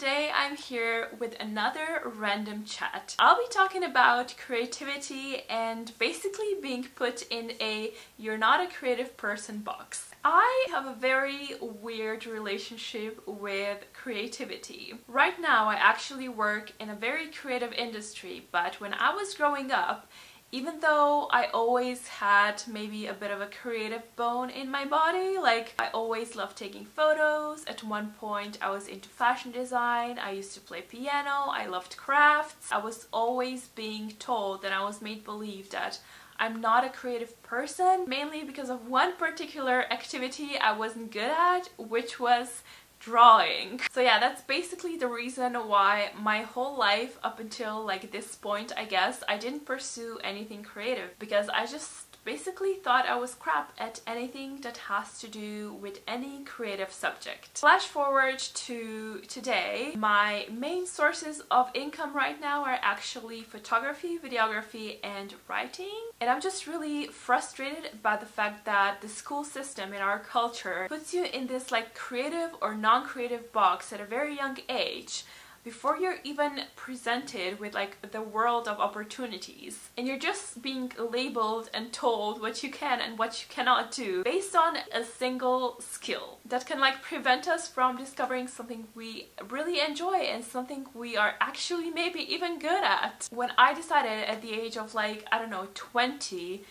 today I'm here with another random chat. I'll be talking about creativity and basically being put in a "you're not a creative person" box. I have a very weird relationship with creativity. Right now I actually work in a very creative industry, but when I was growing up, even though I always had maybe a bit of a creative bone in my body, like I always loved taking photos. At one point I was into fashion design, I used to play piano, I loved crafts. I was always being told and I was made believe that I'm not a creative person, mainly because of one particular activity I wasn't good at, which was drawing. So yeah, that's basically the reason why my whole life up until like this point, I guess, I didn't pursue anything creative, because I just basically thought I was crap at anything that has to do with any creative subject. Flash forward to today, my main sources of income right now are actually photography, videography, and writing. And I'm just really frustrated by the fact that the school system in our culture puts you in this like creative or non-creative box at a very young age, before you're even presented with like the world of opportunities, and you're just being labeled and told what you can and what you cannot do based on a single skill that can like prevent us from discovering something we really enjoy and something we are actually maybe even good at. When I decided at the age of like, I don't know, 20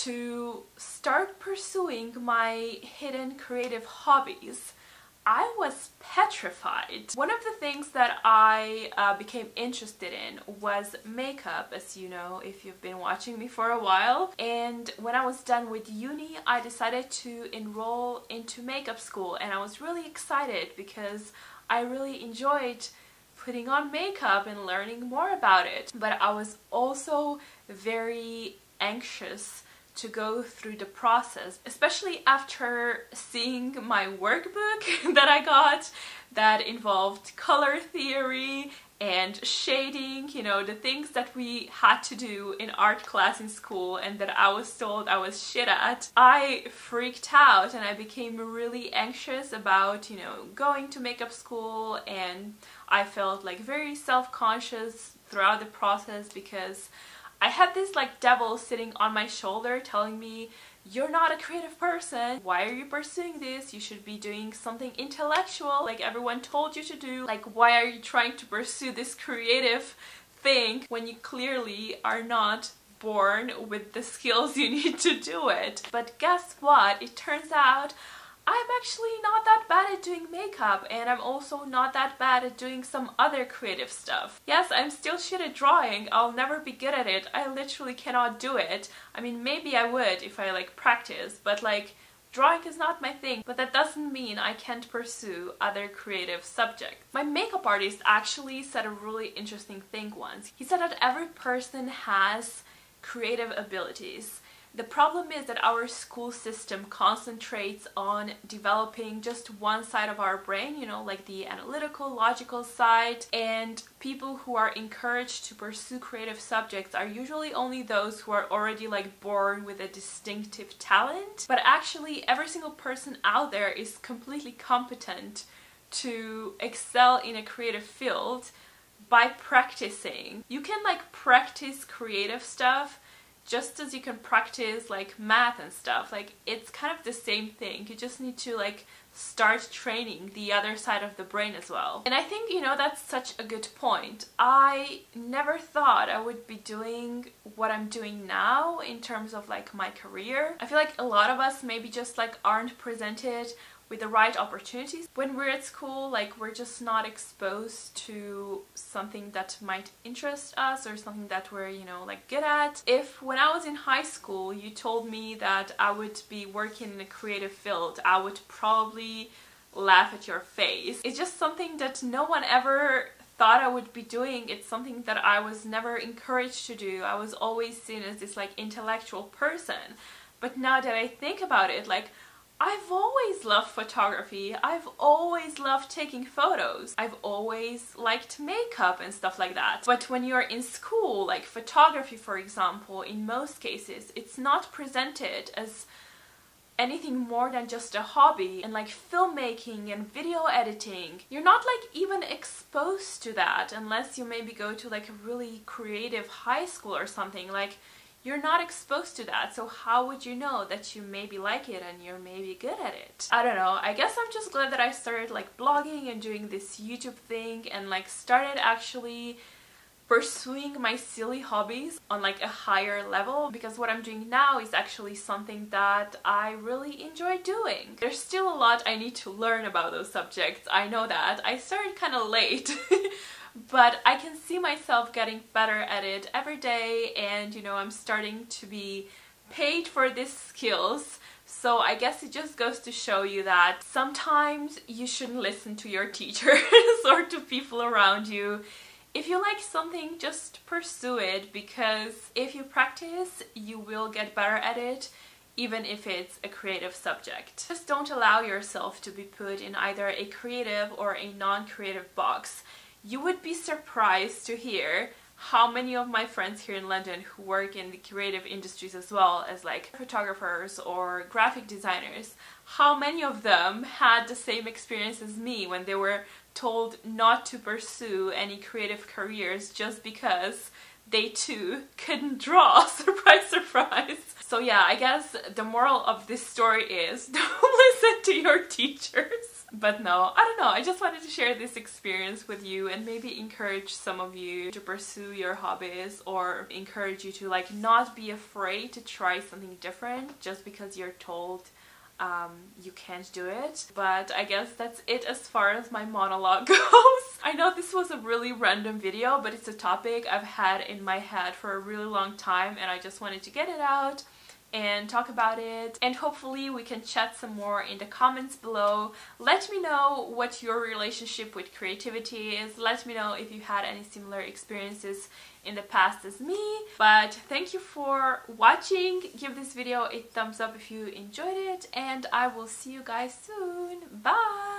to start pursuing my hidden creative hobbies, I was petrified. One of the things that I became interested in was makeup, as you know, if you've been watching me for a while. And when I was done with uni, I decided to enroll into makeup school, and I was really excited because I really enjoyed putting on makeup and learning more about it. But I was also very anxious to go through the process, especially after seeing my workbook that I got that involved color theory and shading, you know, the things that we had to do in art class in school and that I was told I was shit at. I freaked out and I became really anxious about, you know, going to makeup school, and I felt like very self-conscious throughout the process because I had this like devil sitting on my shoulder telling me, "You're not a creative person. Why are you pursuing this? You should be doing something intellectual like everyone told you to do. Like, why are you trying to pursue this creative thing when you clearly are not born with the skills you need to do it?" But guess what? It turns out I'm actually not that bad at doing makeup, and I'm also not that bad at doing some other creative stuff. Yes, I'm still shit at drawing. I'll never be good at it. I literally cannot do it. I mean, maybe I would if I like practice, but like drawing is not my thing. But that doesn't mean I can't pursue other creative subjects. My makeup artist actually said a really interesting thing once. He said that every person has creative abilities. The problem is that our school system concentrates on developing just one side of our brain, you know, like the analytical, logical side, and people who are encouraged to pursue creative subjects are usually only those who are already like born with a distinctive talent. But actually every single person out there is completely competent to excel in a creative field by practicing. You can like practice creative stuff just as you can practice like math and stuff. Like, it's kind of the same thing. You just need to like start training the other side of the brain as well. And I think, you know, that's such a good point. I never thought I would be doing what I'm doing now in terms of like my career. I feel like a lot of us maybe just like aren't presented with the right opportunities. When we're at school, like we're just not exposed to something that might interest us or something that we're, you know, like good at. If when I was in high school you told me that I would be working in a creative field, I would probably laugh at your face. It's just something that no one ever thought I would be doing. It's something that I was never encouraged to do. I was always seen as this like intellectual person. But now that I think about it, like I've always loved photography. I've always loved taking photos. I've always liked makeup and stuff like that. But when you're in school, like photography for example, in most cases, it's not presented as anything more than just a hobby, and like filmmaking and video editing. You're not like even exposed to that unless you maybe go to like a really creative high school or something. Like, you're not exposed to that, so how would you know that you maybe like it and you're maybe good at it? I don't know. I guess I'm just glad that I started like blogging and doing this YouTube thing and like started actually pursuing my silly hobbies on like a higher level, because what I'm doing now is actually something that I really enjoy doing. There's still a lot I need to learn about those subjects. I know that. I started kind of late. But I can see myself getting better at it every day, and you know, I'm starting to be paid for these skills. So I guess it just goes to show you that sometimes you shouldn't listen to your teachers or to people around you. If you like something, just pursue it, because if you practice, you will get better at it, even if it's a creative subject. Just don't allow yourself to be put in either a creative or a non-creative box. You would be surprised to hear how many of my friends here in London who work in the creative industries as well as like photographers or graphic designers, how many of them had the same experience as me when they were told not to pursue any creative careers just because they too couldn't draw. Surprise, surprise. So yeah, I guess the moral of this story is don't listen to your teachers. But no, I don't know, I just wanted to share this experience with you and maybe encourage some of you to pursue your hobbies, or encourage you to like not be afraid to try something different just because you're told you can't do it. But I guess that's it as far as my monologue goes. I know this was a really random video, but it's a topic I've had in my head for a really long time, and I just wanted to get it out and talk about it, and hopefully we can chat some more in the comments below. Let me know what your relationship with creativity is. Let me know if you had any similar experiences in the past as me. But thank you for watching. Give this video a thumbs up if you enjoyed it, and I will see you guys soon. Bye!